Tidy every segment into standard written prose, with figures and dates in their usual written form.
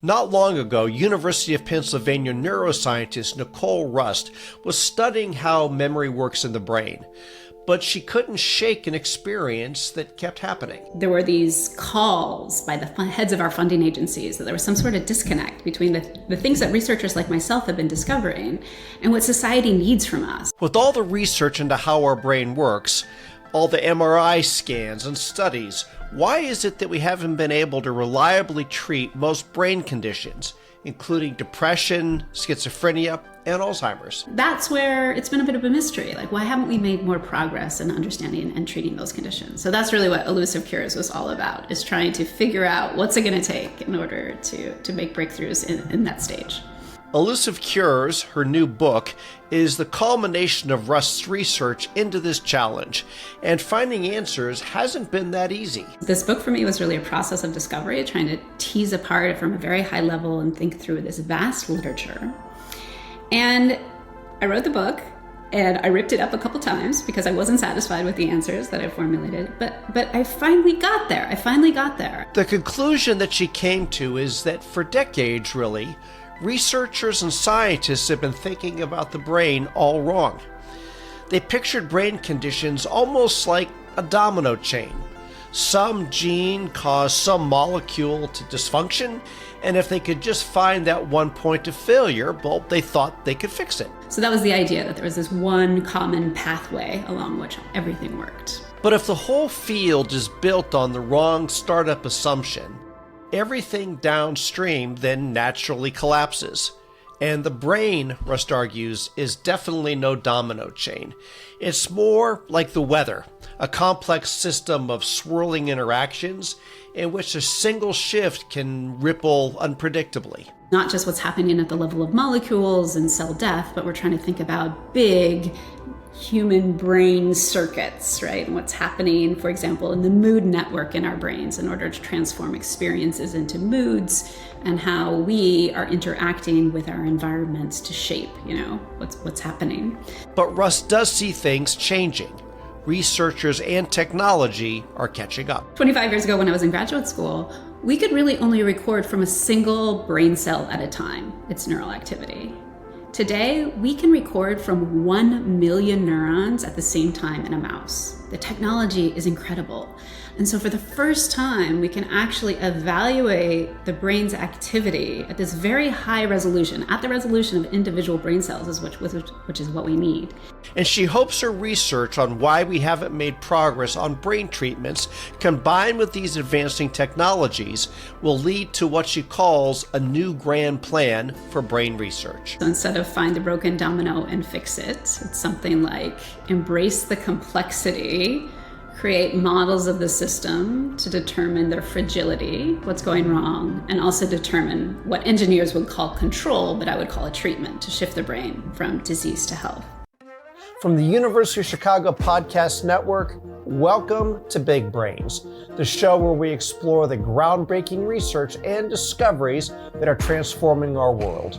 Not long ago, University of Pennsylvania neuroscientist Nicole Rust was studying how memory works in the brain, but she couldn't shake an experience that kept happening. There were these calls by the heads of our funding agencies that there was some sort of disconnect between the things that researchers like myself have been discovering and what society needs from us. With all the research into how our brain works, all the MRI scans and studies, why is it that we haven't been able to reliably treat most brain conditions, including depression, schizophrenia, and Alzheimer's? That's where it's been a bit of a mystery. Like, why haven't we made more progress in understanding and treating those conditions? So that's really what Elusive Cures was all about, is trying to figure out what's it going to take in order to make breakthroughs in that stage. Elusive Cures, her new book, is the culmination of Rust's research into this challenge, and finding answers hasn't been that easy. This book for me was really a process of discovery, trying to tease apart from a very high level and think through this vast literature. And I wrote the book, and I ripped it up a couple times because I wasn't satisfied with the answers that I formulated, but I finally got there. The conclusion that she came to is that for decades, really, researchers and scientists have been thinking about the brain all wrong. They pictured brain conditions almost like a domino chain. Some gene caused some molecule to dysfunction, and if they could just find that one point of failure, well, they thought they could fix it. So that was the idea, that there was this one common pathway along which everything worked. But if the whole field is built on the wrong startup assumption, everything downstream then naturally collapses. And the brain, Rust argues, is definitely no domino chain. It's more like the weather, a complex system of swirling interactions in which a single shift can ripple unpredictably. Not just what's happening at the level of molecules and cell death, but we're trying to think about big human brain circuits, right? And what's happening, for example, in the mood network in our brains in order to transform experiences into moods, and how we are interacting with our environments to shape, what's happening. But Rust does see things changing. Researchers and technology are catching up. 25 years ago when I was in graduate school, we could really only record from a single brain cell at a time, its neural activity. Today, we can record from 1 million neurons at the same time in a mouse. The technology is incredible. And so for the first time, we can actually evaluate the brain's activity at this very high resolution, at the resolution of individual brain cells, which is what we need. And she hopes her research on why we haven't made progress on brain treatments, combined with these advancing technologies, will lead to what she calls a new grand plan for brain research. So instead of find the broken domino and fix it, it's something like embrace the complexity, create models of the system to determine their fragility, what's going wrong, and also determine what engineers would call control, but I would call a treatment to shift the brain from disease to health. From the University of Chicago Podcast Network, welcome to Big Brains, the show where we explore the groundbreaking research and discoveries that are transforming our world.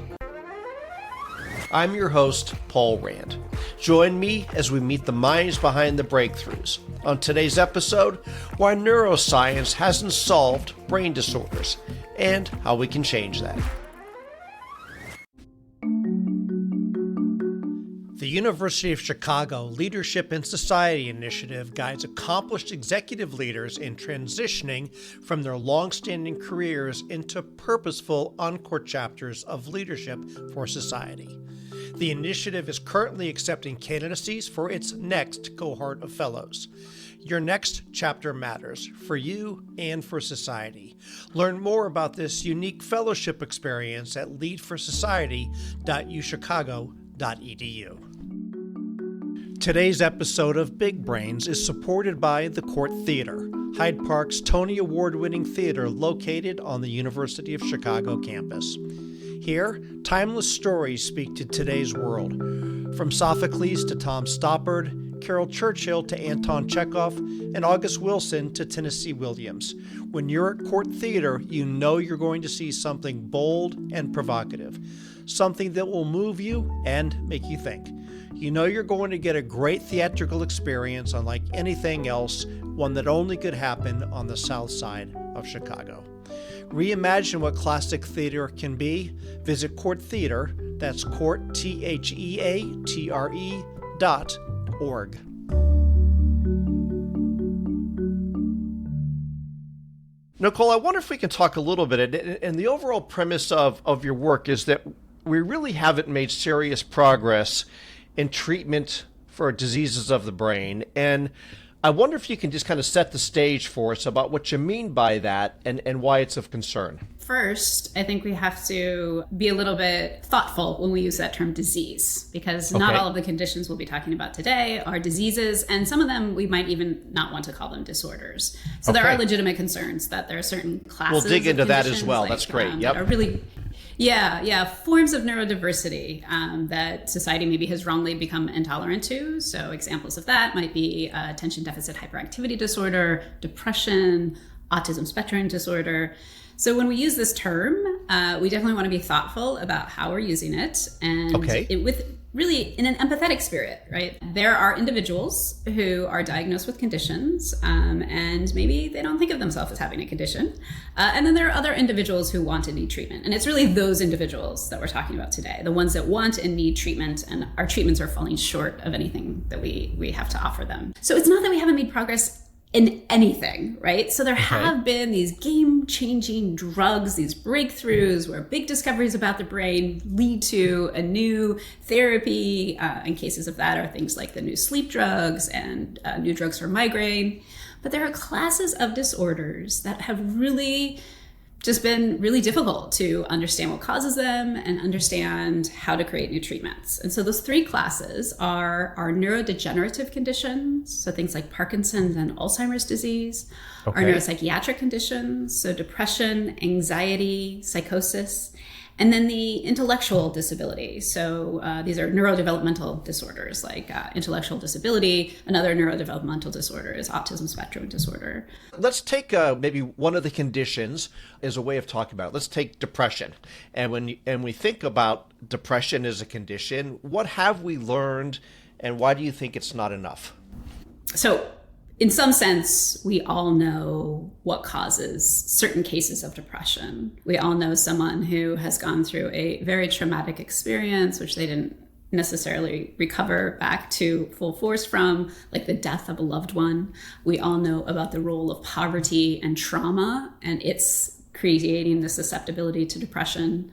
I'm your host, Paul Rand. Join me as we meet the minds behind the breakthroughs. On today's episode, why neuroscience hasn't solved brain disorders and how we can change that. The University of Chicago Leadership in Society Initiative guides accomplished executive leaders in transitioning from their long-standing careers into purposeful encore chapters of leadership for society. The initiative is currently accepting candidacies for its next cohort of fellows. Your next chapter matters for you and for society. Learn more about this unique fellowship experience at leadforsociety.uchicago.edu. Today's episode of Big Brains is supported by the Court Theater, Hyde Park's Tony Award-winning theater located on the University of Chicago campus. Here, timeless stories speak to today's world. From Sophocles to Tom Stoppard, Carol Churchill to Anton Chekhov, and August Wilson to Tennessee Williams. When you're at Court Theater, you know you're going to see something bold and provocative, something that will move you and make you think. You know you're going to get a great theatrical experience unlike anything else, one that only could happen on the south side of Chicago. Reimagine what classic theater can be. Visit Court Theater, that's Court, TheaTre.org. Nicole, I wonder if we can talk a little bit, and the overall premise of your work is that we really haven't made serious progress in treatment for diseases of the brain. And I wonder if you can just kind of set the stage for us about what you mean by that and why it's of concern. First, I think we have to be a little bit thoughtful when we use that term disease, because not all of the conditions we'll be talking about today are diseases, and some of them we might even not want to call them disorders. So there are legitimate concerns that there are certain classes. We'll dig into that as well. That's great. That are really, forms of neurodiversity that society maybe has wrongly become intolerant to. So examples of that might be attention deficit hyperactivity disorder, depression, autism spectrum disorder. So when we use this term, we definitely want to be thoughtful about how we're using it, and with really in an empathetic spirit, right? There are individuals who are diagnosed with conditions, and maybe they don't think of themselves as having a condition. And then there are other individuals who want and need treatment. And it's really those individuals that we're talking about today, the ones that want and need treatment, and our treatments are falling short of anything that we have to offer them. So it's not that we haven't made progress in anything, right? So there have been these game-changing drugs, these breakthroughs where big discoveries about the brain lead to a new therapy. And cases of that are things like the new sleep drugs and new drugs for migraine. But there are classes of disorders that have really just been really difficult to understand what causes them and understand how to create new treatments. And so those three classes are our neurodegenerative conditions, so things like Parkinson's and Alzheimer's disease, our neuropsychiatric conditions, so depression, anxiety, psychosis, and then the intellectual disability. So these are neurodevelopmental disorders like intellectual disability. Another neurodevelopmental disorder is autism spectrum disorder. Let's take maybe one of the conditions as a way of talking about it. Let's take depression. And when we think about depression as a condition, what have we learned and why do you think it's not enough? So in some sense, we all know what causes certain cases of depression. We all know someone who has gone through a very traumatic experience, which they didn't necessarily recover back to full force from, like the death of a loved one. We all know about the role of poverty and trauma, and it's creating the susceptibility to depression.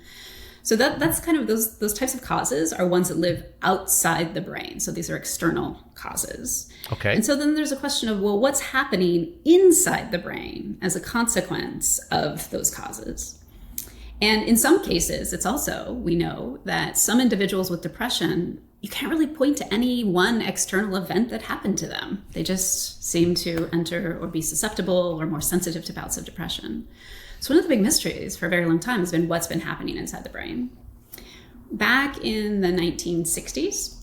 So that's kind of those types of causes are ones that live outside the brain. So these are external causes. Okay. And so then there's a question of, well, what's happening inside the brain as a consequence of those causes? And in some cases, it's also, we know that some individuals with depression, you can't really point to any one external event that happened to them. They just seem to enter or be susceptible or more sensitive to bouts of depression. So one of the big mysteries for a very long time has been what's been happening inside the brain. Back in the 1960s,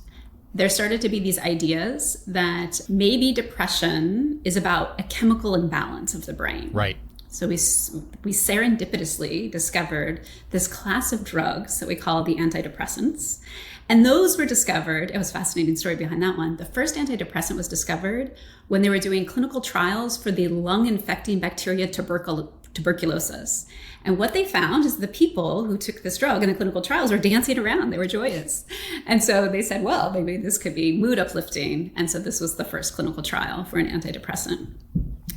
there started to be these ideas that maybe depression is about a chemical imbalance of the brain. Right. So we serendipitously discovered this class of drugs that we call the antidepressants. And those were discovered, it was a fascinating story behind that one. The first antidepressant was discovered when they were doing clinical trials for the lung-infecting bacteria tuberculosis. And what they found is the people who took this drug in the clinical trials were dancing around. They were joyous. And so they said, well, maybe this could be mood uplifting. And so this was the first clinical trial for an antidepressant.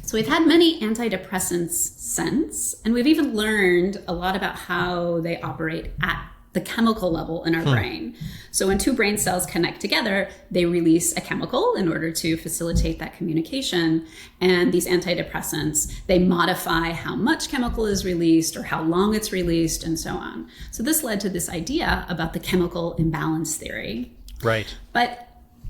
So we've had many antidepressants since, and we've even learned a lot about how they operate at the chemical level in our brain. So when two brain cells connect together, they release a chemical in order to facilitate that communication. And these antidepressants, they modify how much chemical is released or how long it's released and so on. So this led to this idea about the chemical imbalance theory. Right. But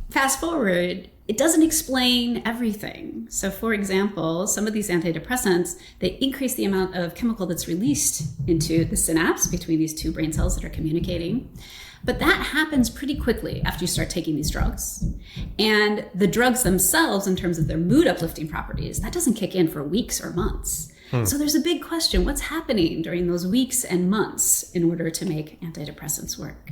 fast forward, it doesn't explain everything. So for example, some of these antidepressants, they increase the amount of chemical that's released into the synapse between these two brain cells that are communicating. But that happens pretty quickly after you start taking these drugs. And the drugs themselves, in terms of their mood uplifting properties, that doesn't kick in for weeks or months. So there's a big question, what's happening during those weeks and months in order to make antidepressants work?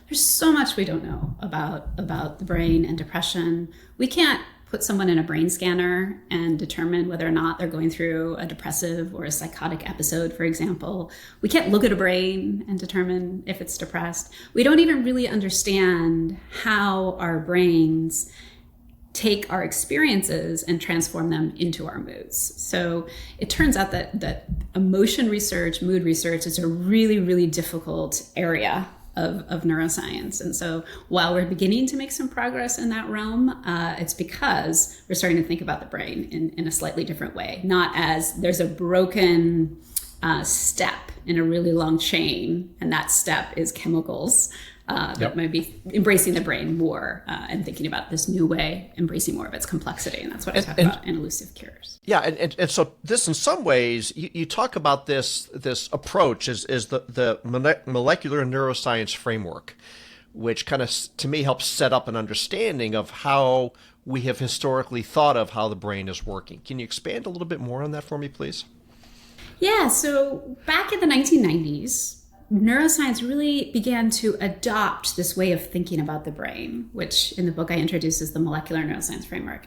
There's so much we don't know about the brain and depression. We can't put someone in a brain scanner and determine whether or not they're going through a depressive or a psychotic episode, for example. We can't look at a brain and determine if it's depressed. We don't even really understand how our brains take our experiences and transform them into our moods. So it turns out that emotion research, mood research is a really, really difficult area of neuroscience. And so while we're beginning to make some progress in that realm, it's because we're starting to think about the brain in a slightly different way, not as there's a broken step in a really long chain, and that step is chemicals that might be embracing the brain more and thinking about this new way, embracing more of its complexity. And that's what I talk about in Elusive Cures. Yeah, and so this, in some ways, you talk about this approach is the molecular neuroscience framework, which kind of, to me, helps set up an understanding of how we have historically thought of how the brain is working. Can you expand a little bit more on that for me, please? Yeah, so back in the 1990s, neuroscience really began to adopt this way of thinking about the brain, which in the book I introduce as the molecular neuroscience framework.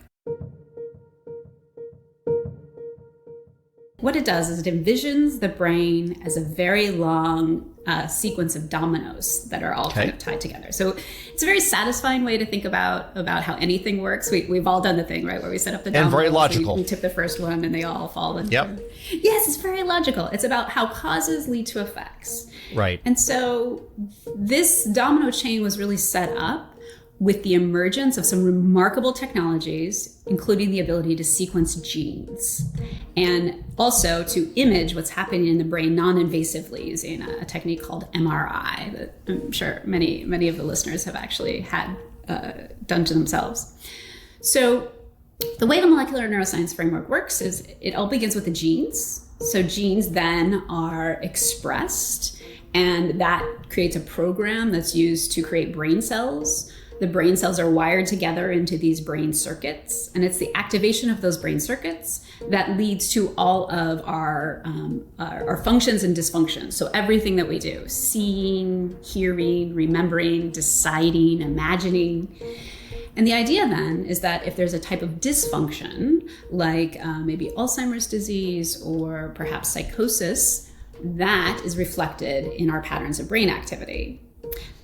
What it does is it envisions the brain as a very long sequence of dominoes that are all kind of tied together. So it's a very satisfying way to think about how anything works. We've all done the thing, right, where we set up the dominoes. And very logical. We tip the first one and they all fall into. Yep. Yes, it's very logical. It's about how causes lead to effects. Right. And so this domino chain was really set up with the emergence of some remarkable technologies, including the ability to sequence genes and also to image what's happening in the brain non-invasively using a technique called MRI that I'm sure many of the listeners have actually had done to themselves. So the way the molecular neuroscience framework works is it all begins with the genes. So genes then are expressed, and that creates a program that's used to create brain cells. The brain cells are wired together into these brain circuits, and it's the activation of those brain circuits that leads to all of our functions and dysfunctions. So everything that we do, seeing, hearing, remembering, deciding, imagining. And the idea then is that if there's a type of dysfunction, like maybe Alzheimer's disease or perhaps psychosis, that is reflected in our patterns of brain activity.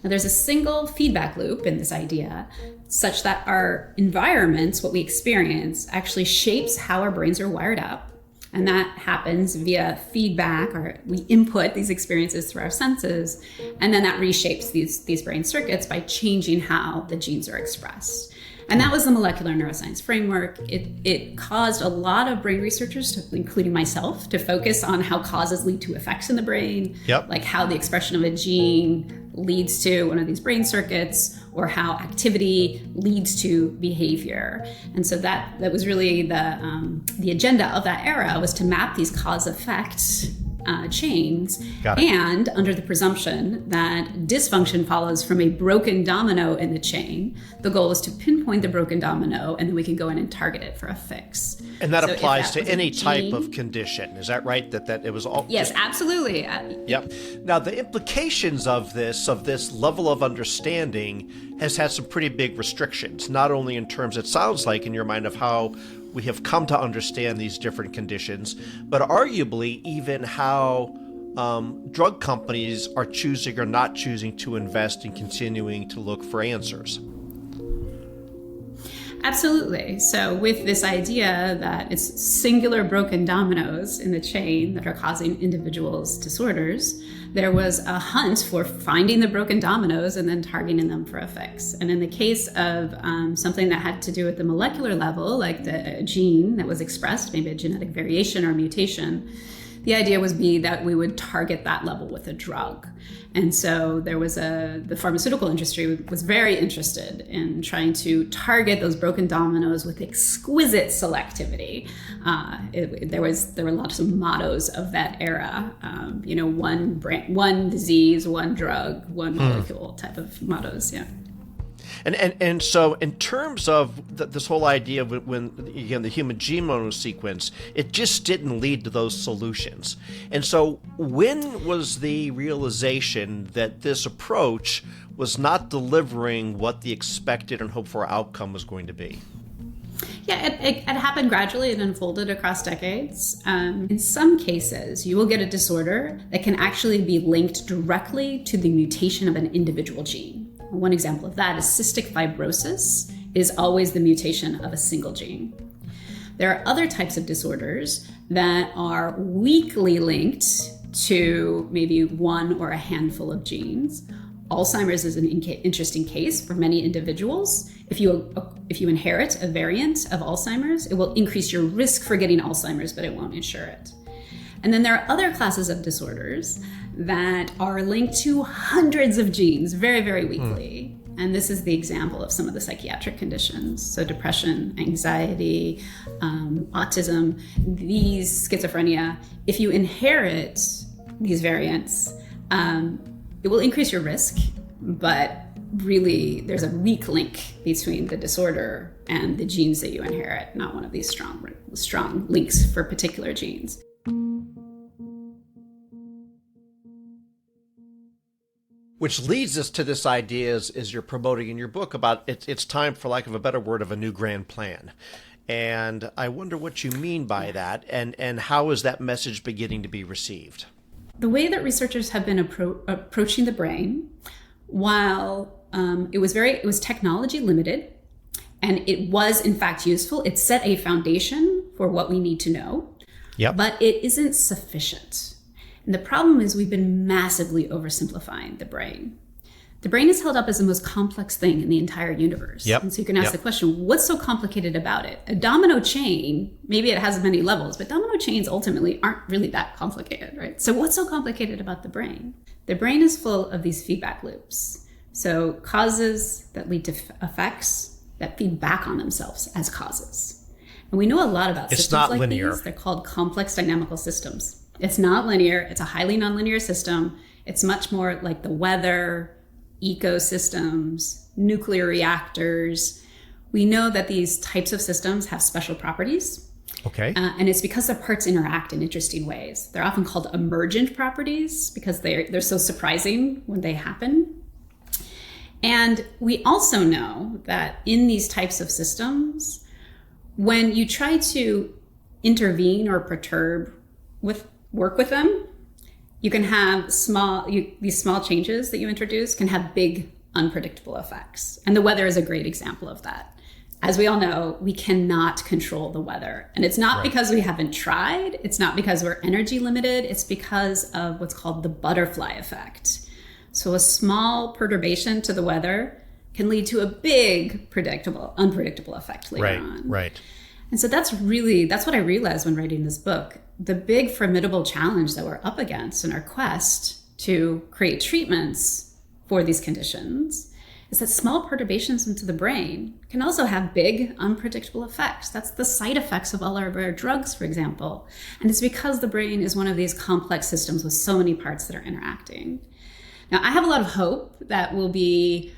Now, there's a single feedback loop in this idea such that our environments, what we experience, actually shapes how our brains are wired up. And that happens via feedback, or we input these experiences through our senses, and then that reshapes these brain circuits by changing how the genes are expressed. And that was the molecular neuroscience framework. It caused a lot of brain researchers, including myself, to focus on how causes lead to effects in the brain, like how the expression of a gene leads to one of these brain circuits, or how activity leads to behavior. And so that was really the agenda of that era, was to map these cause-effect chains, and under the presumption that dysfunction follows from a broken domino in the chain. The goal is to pinpoint the broken domino, and then we can go in and target it for a fix. And that applies to any type of condition. Is that right? That it was all? Yes, absolutely. Yep. Now, the implications of this level of understanding has had some pretty big restrictions, not only in terms, it sounds like, in your mind, of how we have come to understand these different conditions, but arguably even how drug companies are choosing or not choosing to invest in continuing to look for answers. Absolutely. So with this idea that it's singular broken dominoes in the chain that are causing individuals' disorders, there was a hunt for finding the broken dominoes and then targeting them for a fix. And in the case of something that had to do with the molecular level, like the gene that was expressed, maybe a genetic variation or mutation, the idea was that we would target that level with a drug. And so there was the pharmaceutical industry was very interested in trying to target those broken dominoes with exquisite selectivity. There were lots of mottos of that era. One disease, one drug, one molecule type of mottos. Yeah. And so in terms of this whole idea of when, again, the human genome sequence, it just didn't lead to those solutions. And so when was the realization that this approach was not delivering what the expected and hoped for outcome was going to be? Yeah, it happened gradually. It unfolded across decades. In some cases, you will get a disorder that can actually be linked directly to the mutation of an individual gene. One example of that is cystic fibrosis is always the mutation of a single gene. There are other types of disorders that are weakly linked to maybe one or a handful of genes. Alzheimer's is an interesting case for many individuals. If you inherit a variant of Alzheimer's, it will increase your risk for getting Alzheimer's, but it won't insure it. And then there are other classes of disorders that are linked to hundreds of genes very, very weakly. And this is the example of some of the psychiatric conditions. So depression, anxiety, autism, these schizophrenia. If you inherit these variants, it will increase your risk, but really there's a weak link between the disorder and the genes that you inherit, not one of these strong links for particular genes. Which leads us to this idea, as you're promoting in your book, about it's time, for lack of a better word, of a new grand plan. And I wonder what you mean by that, and how is that message beginning to be received? The way that researchers have been approaching the brain, while it was technology limited, and it was in fact useful, it set a foundation for what we need to know, but it isn't sufficient. And the problem is we've been massively oversimplifying the brain. The brain is held up as the most complex thing in the entire universe. And so you can ask the question, what's so complicated about it? A domino chain, maybe it has many levels, but domino chains ultimately aren't really that complicated, right? So what's so complicated about the brain? The brain is full of these feedback loops. So causes that lead to effects that feed back on themselves as causes. And we know a lot about systems like linear. these. They're called complex dynamical systems. It's not linear. It's a highly nonlinear system. It's much more like the weather, ecosystems, nuclear reactors. We know that these types of systems have special properties. Okay. And it's because their parts interact in interesting ways. They're often called emergent properties because they're so surprising when they happen. And we also know that in these types of systems, when you try to intervene or work with them, you can have these small changes that you introduce can have big, unpredictable effects. And the weather is a great example of that. As we all know, we cannot control the weather. And it's not because we haven't tried. It's not because we're energy limited. It's because of what's called the butterfly effect. So a small perturbation to the weather can lead to a big, unpredictable effect later on. Right. And so that's what I realized when writing this book. The big formidable challenge that we're up against in our quest to create treatments for these conditions is that small perturbations into the brain can also have big, unpredictable effects. That's the side effects of all our drugs, for example. And it's because the brain is one of these complex systems with so many parts that are interacting. Now, I have a lot of hope that we'll be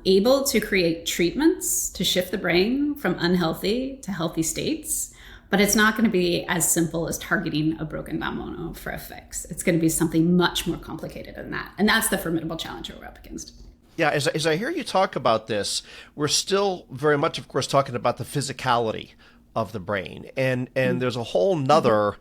able to create treatments to shift the brain from unhealthy to healthy states, but it's not going to be as simple as targeting a broken domino for a fix. It's going to be something much more complicated than that. And that's the formidable challenge that we're up against. Yeah, as I hear you talk about this, we're still very much, of course, talking about the physicality of the brain. And there's a whole nother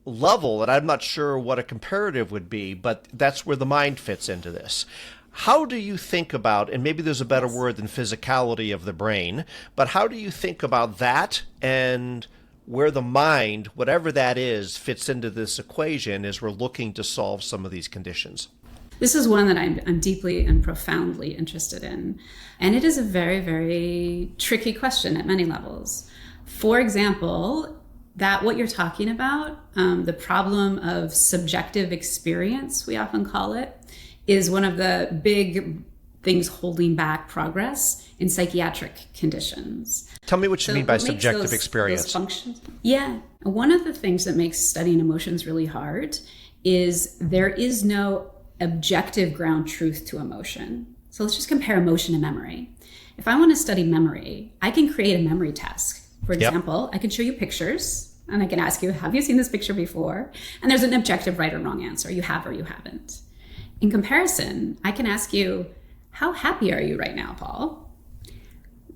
level that I'm not sure what a comparative would be, but that's where the mind fits into this. How do you think about, and maybe there's a better word than physicality of the brain, but how do you think about that and where the mind, whatever that is, fits into this equation as we're looking to solve some of these conditions? This is one that I'm deeply and profoundly interested in. And it is a very, very tricky question at many levels. For example, that what you're talking about, the problem of subjective experience, we often call it, is one of the big things holding back progress in psychiatric conditions. Tell me what you mean by subjective experience. Those functions. Yeah. One of the things that makes studying emotions really hard is there is no objective ground truth to emotion. So let's just compare emotion and memory. If I want to study memory, I can create a memory task. For example, I can show you pictures and I can ask you, have you seen this picture before? And there's an objective right or wrong answer. You have or you haven't. In comparison, I can ask you, how happy are you right now, Paul?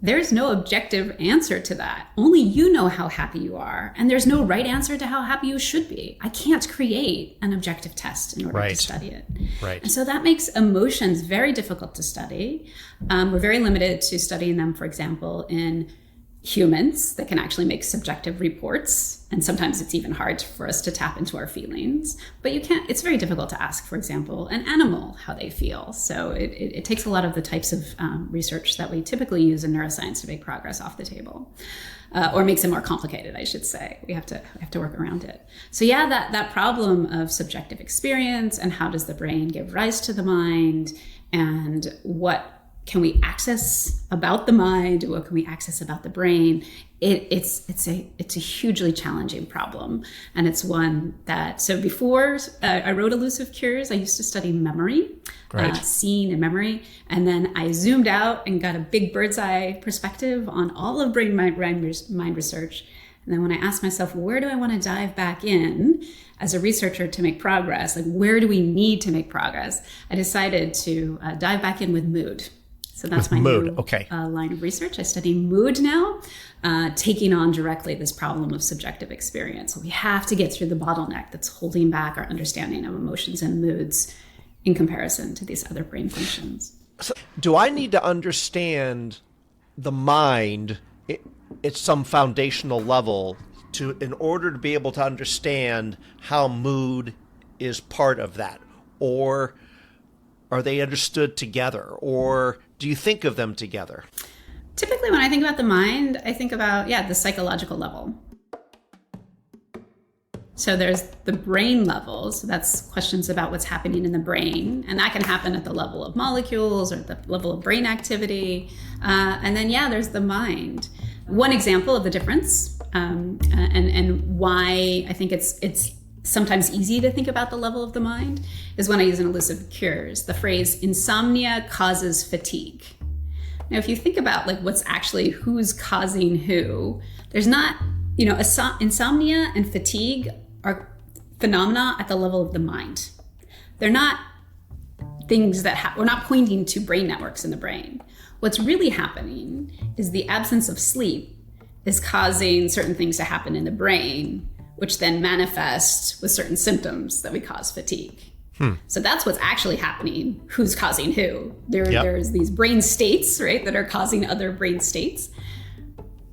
there's no objective answer to that. Only you know how happy you are. And there's no right answer to how happy you should be. I can't create an objective test in order to study it. Right. And so that makes emotions very difficult to study. We're very limited to studying them, for example, in humans that can actually make subjective reports. And sometimes it's even hard for us to tap into our feelings. But it's very difficult to ask, for example, an animal how they feel. So it takes a lot of the types of research that we typically use in neuroscience to make progress off the table. Or makes it more complicated, I should say. We have to work around it. So yeah, that problem of subjective experience and how does the brain give rise to the mind, and what can we access about the mind? What can we access about the brain? It's a hugely challenging problem, and it's one that. So before I wrote Elusive Cures, I used to study memory, seeing and memory, and then I zoomed out and got a big bird's eye perspective on all of brain mind research. And then when I asked myself, where do I want to dive back in as a researcher to make progress? Like, where do we need to make progress? I decided to dive back in with mood. So that's my new line of research. I study mood now, taking on directly this problem of subjective experience. So we have to get through the bottleneck that's holding back our understanding of emotions and moods in comparison to these other brain functions. So do I need to understand the mind at some foundational level in order to be able to understand how mood is part of that? Or are they understood together? Or do you think of them together? Typically, when I think about the mind, I think about, the psychological level. So there's the brain level. So that's questions about what's happening in the brain. And that can happen at the level of molecules or at the level of brain activity. And then, there's the mind. One example of the difference and why I think it's sometimes easy to think about the level of the mind is when I use an Elusive Cures, the phrase insomnia causes fatigue. Now, if you think about who's causing who, there's not, insomnia and fatigue are phenomena at the level of the mind. They're not things that we're not pointing to brain networks in the brain. What's really happening is the absence of sleep is causing certain things to happen in the brain, which then manifest with certain symptoms that we cause fatigue. So that's what's actually happening. Who's causing who? There's these brain states, right, that are causing other brain states.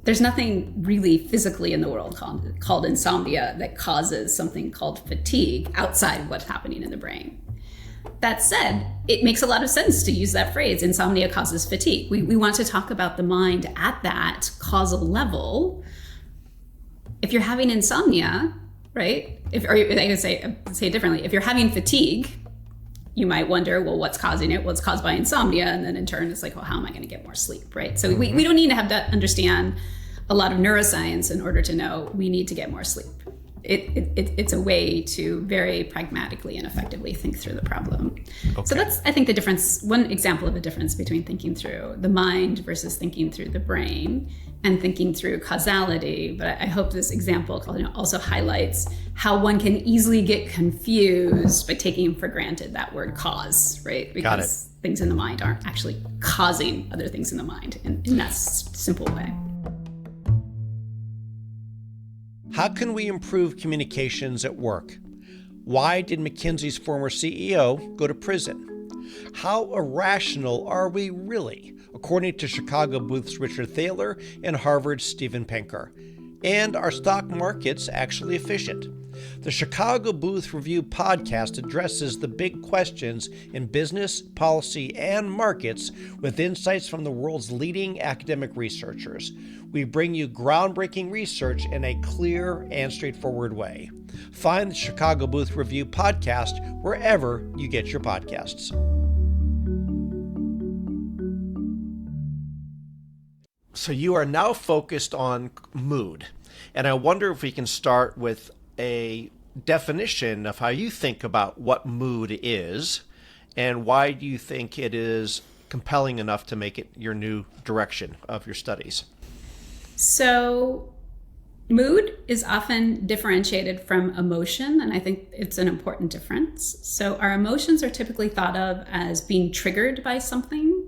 There's nothing really physically in the world called insomnia that causes something called fatigue outside of what's happening in the brain. That said, it makes a lot of sense to use that phrase, insomnia causes fatigue. We want to talk about the mind at that causal level. If you're having insomnia, right? Say it differently. If you're having fatigue, you might wonder, well, what's causing it? Well, it's caused by insomnia. And then in turn, it's like, well, how am I going to get more sleep, right? So we don't need to have to understand a lot of neuroscience in order to know we need to get more sleep. It's a way to very pragmatically and effectively think through the problem. Okay. So that's, I think, the difference, one example of a difference between thinking through the mind versus thinking through the brain and thinking through causality. But I hope this example also highlights how one can easily get confused by taking for granted that word cause, right? Because things in the mind aren't actually causing other things in the mind in that simple way. How can we improve communications at work? Why did McKinsey's former CEO go to prison? How irrational are we really, according to Chicago Booth's Richard Thaler and Harvard's Steven Pinker? And are stock markets actually efficient? The Chicago Booth Review podcast addresses the big questions in business, policy, and markets with insights from the world's leading academic researchers. We bring you groundbreaking research in a clear and straightforward way. Find the Chicago Booth Review podcast wherever you get your podcasts. So you are now focused on mood, and I wonder if we can start with a definition of how you think about what mood is, and why do you think it is compelling enough to make it your new direction of your studies? So mood is often differentiated from emotion, and I think it's an important difference. So our emotions are typically thought of as being triggered by something.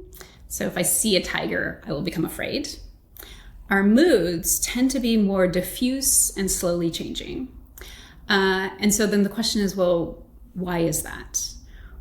So if I see a tiger, I will become afraid. Our moods tend to be more diffuse and slowly changing. And so then the question is, well, why is that?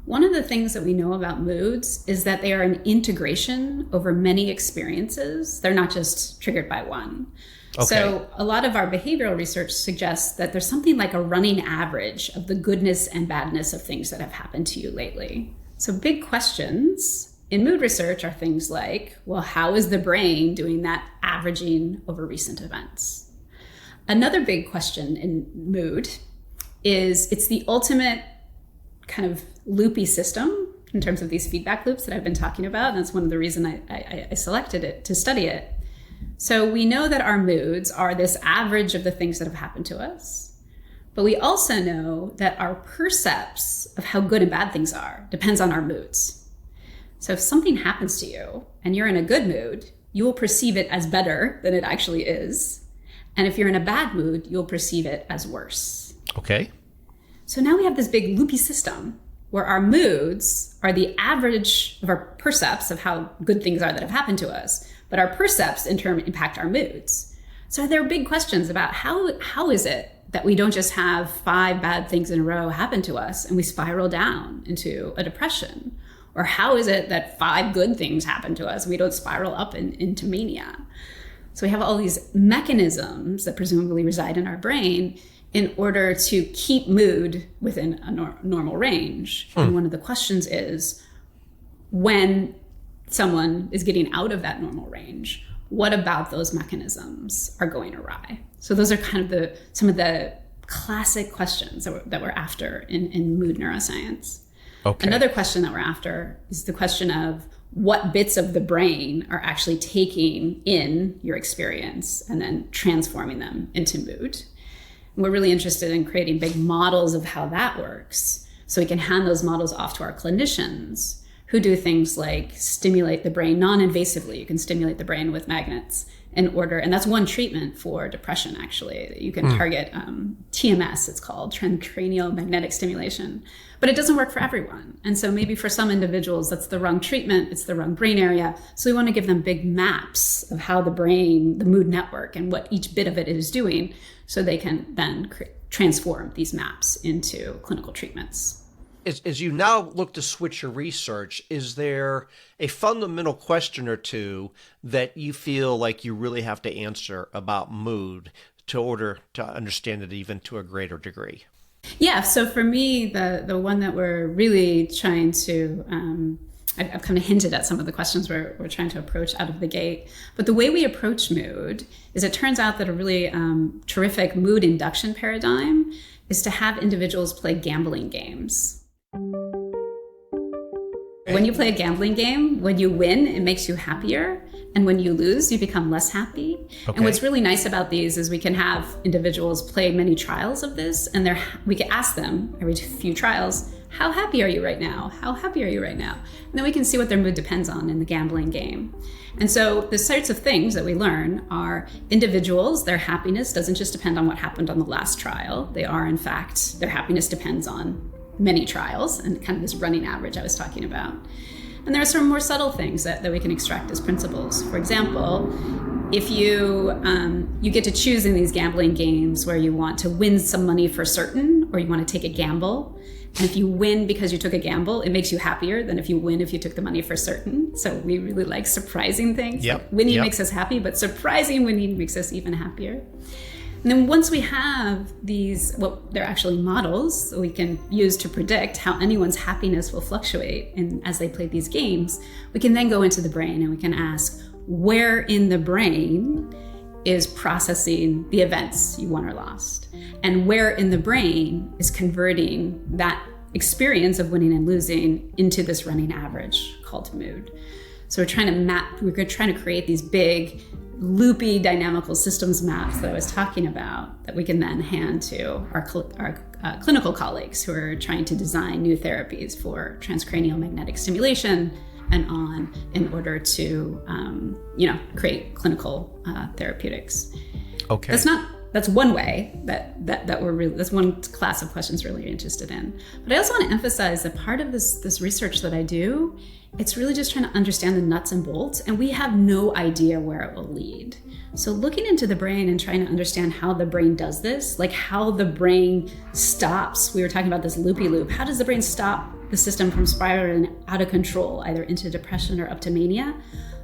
One of the things that we know about moods is that they are an integration over many experiences. They're not just triggered by one. Okay. So a lot of our behavioral research suggests that there's something like a running average of the goodness and badness of things that have happened to you lately. So big questions in mood research are things like, well, how is the brain doing that averaging over recent events? Another big question in mood is it's the ultimate kind of loopy system in terms of these feedback loops that I've been talking about. And that's one of the reasons I selected it to study it. So we know that our moods are this average of the things that have happened to us. But we also know that our percepts of how good and bad things are depends on our moods. So if something happens to you and you're in a good mood, you will perceive it as better than it actually is. And if you're in a bad mood, you'll perceive it as worse. Okay. So now we have this big loopy system where our moods are the average of our percepts of how good things are that have happened to us, but our percepts in turn impact our moods. So there are big questions about how is it that we don't just have 5 bad things in a row happen to us and we spiral down into a depression? Or how is it that 5 good things happen to us and we don't spiral up into mania? So we have all these mechanisms that presumably reside in our brain in order to keep mood within a normal range. And one of the questions is, when someone is getting out of that normal range, what about those mechanisms are going awry? So those are kind of some of the classic questions that we're after in mood neuroscience. Okay. Another question that we're after is the question of what bits of the brain are actually taking in your experience and then transforming them into mood. We're really interested in creating big models of how that works so we can hand those models off to our clinicians who do things like stimulate the brain non-invasively. You can stimulate the brain with magnets and that's one treatment for depression, actually. You can target TMS, it's called, transcranial magnetic stimulation, but it doesn't work for everyone. And so maybe for some individuals, that's the wrong treatment, it's the wrong brain area. So we want to give them big maps of how the brain, the mood network, and what each bit of it is doing, so they can then transform these maps into clinical treatments. As you now look to switch your research, is there a fundamental question or two that you feel like you really have to answer about mood in order to understand it even to a greater degree? Yeah, so for me, the one that we're really trying to, I've kind of hinted at some of the questions we're trying to approach out of the gate. But the way we approach mood is, it turns out that a really terrific mood induction paradigm is to have individuals play gambling games. When you play a gambling game, when you win, it makes you happier. And when you lose, you become less happy. Okay. And what's really nice about these is we can have individuals play many trials of this, and we can ask them every few trials, how happy are you right now? How happy are you right now? And then we can see what their mood depends on in the gambling game. And so the sorts of things that we learn are individuals, their happiness doesn't just depend on what happened on the last trial. They are, in fact, their happiness depends on many trials and kind of this running average I was talking about. And there are some more subtle things that we can extract as principles. For example, if you get to choose in these gambling games where you want to win some money for certain, or you want to take a gamble. And if you win because you took a gamble, it makes you happier than if you win if you took the money for certain. So we really like surprising things. Yep. Like winning makes us happy, but surprising winning makes us even happier. And then once we have these, they're actually models that we can use to predict how anyone's happiness will fluctuate as they play these games, we can then go into the brain and we can ask, where in the brain is processing the events you won or lost? And where in the brain is converting that experience of winning and losing into this running average called mood? So we're trying to create these big, loopy dynamical systems maps that I was talking about that we can then hand to our clinical colleagues who are trying to design new therapies for transcranial magnetic stimulation and on, in order to create clinical therapeutics. Okay. That's one way that we're really, that's one class of questions we're really interested in. But I also want to emphasize that part of this research that I do It's really just trying to understand the nuts and bolts, and we have no idea where it will lead. So looking into the brain and trying to understand how the brain does this, like how the brain stops, we were talking about this loopy loop, how does the brain stop the system from spiraling out of control, either into depression or up to mania?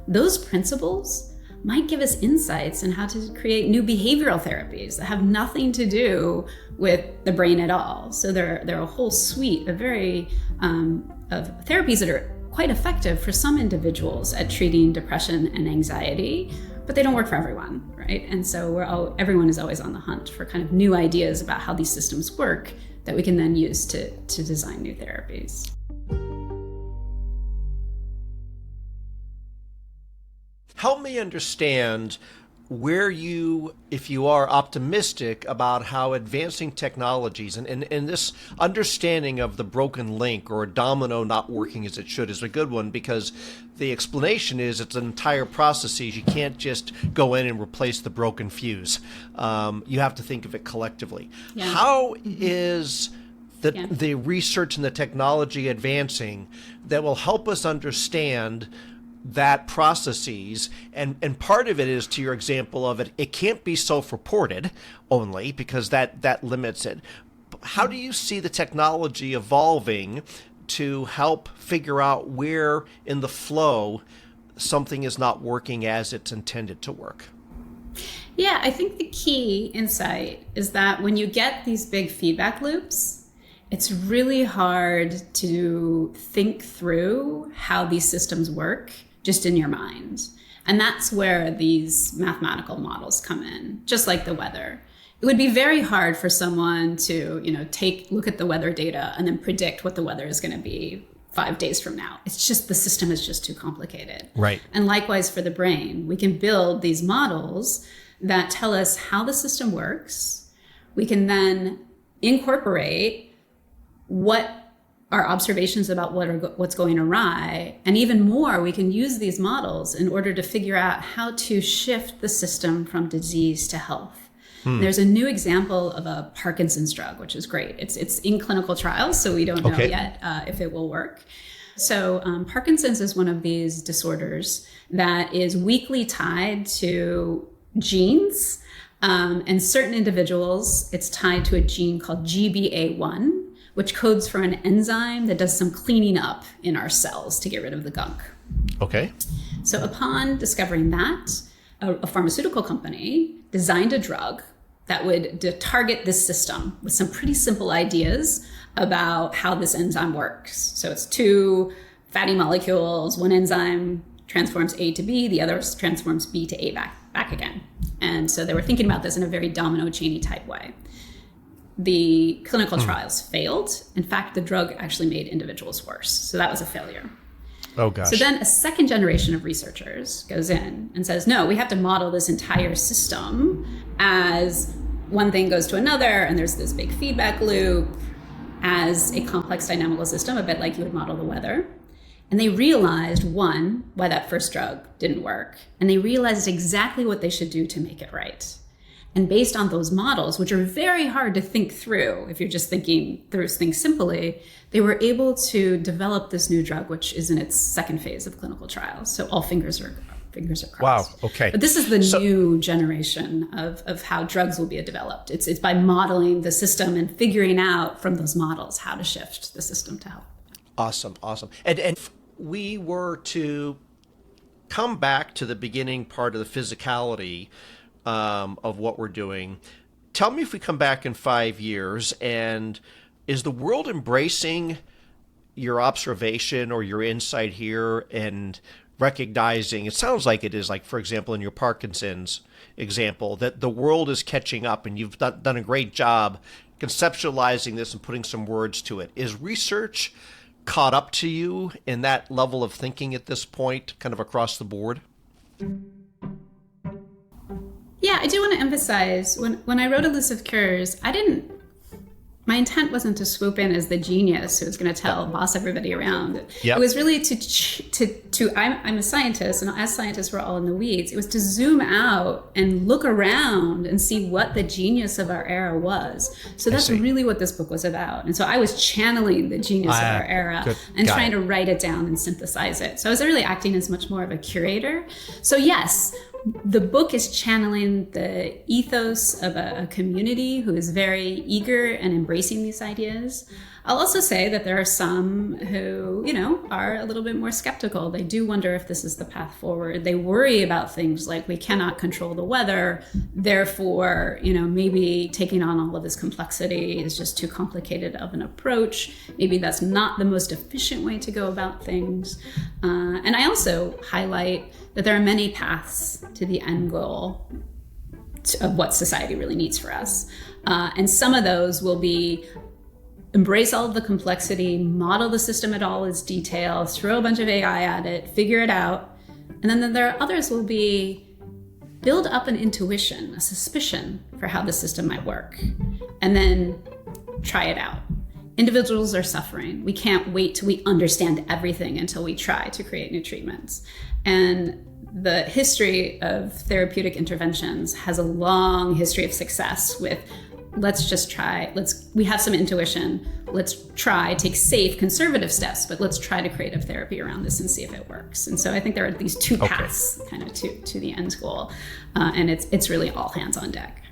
Those principles might give us insights on how to create new behavioral therapies that have nothing to do with the brain at all. So there are a whole suite of of therapies that are quite effective for some individuals at treating depression and anxiety, but they don't work for everyone, right? And so everyone is always on the hunt for kind of new ideas about how these systems work that we can then use to design new therapies. Help me understand where if you are optimistic about how advancing technologies and this understanding of the broken link or a domino not working as it should is a good one, because the explanation is it's an entire processes. You can't just go in and replace the broken fuse. You have to think of it collectively. Yeah. How is the research and the technology advancing that will help us understand that processes, and part of it is, to your example of it can't be self-reported only because that limits it. How do you see the technology evolving to help figure out where in the flow something is not working as it's intended to work? Yeah, I think the key insight is that when you get these big feedback loops, it's really hard to think through how these systems work just in your mind. And that's where these mathematical models come in, just like the weather. It would be very hard for someone to, look at the weather data and then predict what the weather is going to be 5 days from now. It's just, the system is just too complicated. Right. And likewise for the brain, we can build these models that tell us how the system works. We can then incorporate what our observations about what's going awry. And even more, we can use these models in order to figure out how to shift the system from disease to health. There's a new example of a Parkinson's drug, which is great. It's in clinical trials, so we don't know yet if it will work. So Parkinson's is one of these disorders that is weakly tied to genes. And certain individuals, it's tied to a gene called GBA1, which codes for an enzyme that does some cleaning up in our cells to get rid of the gunk. Okay. So upon discovering that, a pharmaceutical company designed a drug that would target this system with some pretty simple ideas about how this enzyme works. So it's two fatty molecules, one enzyme transforms A to B, the other transforms B to A back again. And so they were thinking about this in a very domino chainy type way. The clinical trials failed. In fact, the drug actually made individuals worse. So that was a failure. Oh, gosh. So then a second generation of researchers goes in and says, no, we have to model this entire system as one thing goes to another, and there's this big feedback loop as a complex dynamical system, a bit like you would model the weather. And they realized, one, why that first drug didn't work. And they realized exactly what they should do to make it right. And based on those models, which are very hard to think through if you're just thinking through things simply, they were able to develop this new drug, which is in its second phase of clinical trials. So all fingers are crossed. Wow, okay. But this is the new generation of how drugs will be developed. It's by modeling the system and figuring out from those models how to shift the system to health. Awesome. And if we were to come back to the beginning part of the physicality of what we're doing, tell me if we come back in 5 years, and is the world embracing your observation or your insight here and recognizing, it sounds like it is, like, for example, in your Parkinson's example, that the world is catching up and you've done a great job conceptualizing this and putting some words to it. Is research caught up to you in that level of thinking at this point, kind of across the board? Yeah, I do want to emphasize, when I wrote Elusive Cures, my intent wasn't to swoop in as the genius who was going to boss everybody around. Yep. It was really I'm a scientist, and as scientists, we're all in the weeds. It was to zoom out and look around and see what the genius of our era was. So that's really what this book was about. And so I was channeling the genius of our era and trying to write it down and synthesize it. So I was really acting as much more of a curator. So yes, the book is channeling the ethos of a community who is very eager and embracing these ideas. I'll also say that there are some who, are a little bit more skeptical. They do wonder if this is the path forward. They worry about things like we cannot control the weather. Therefore, maybe taking on all of this complexity is just too complicated of an approach. Maybe that's not the most efficient way to go about things. And I also highlight that there are many paths to the end goal of what society really needs for us. And some of those will be embrace all of the complexity, model the system at all its detail, throw a bunch of AI at it, figure it out. And then there are others will be build up an intuition, a suspicion for how the system might work, and then try it out. Individuals are suffering. We can't wait till we understand everything until we try to create new treatments. And the history of therapeutic interventions has a long history of success with let's just try, we have some intuition, let's try, take safe, conservative steps, but let's try to create a therapy around this and see if it works. And so I think there are these two paths kind of to the end goal. And it's really all hands on deck.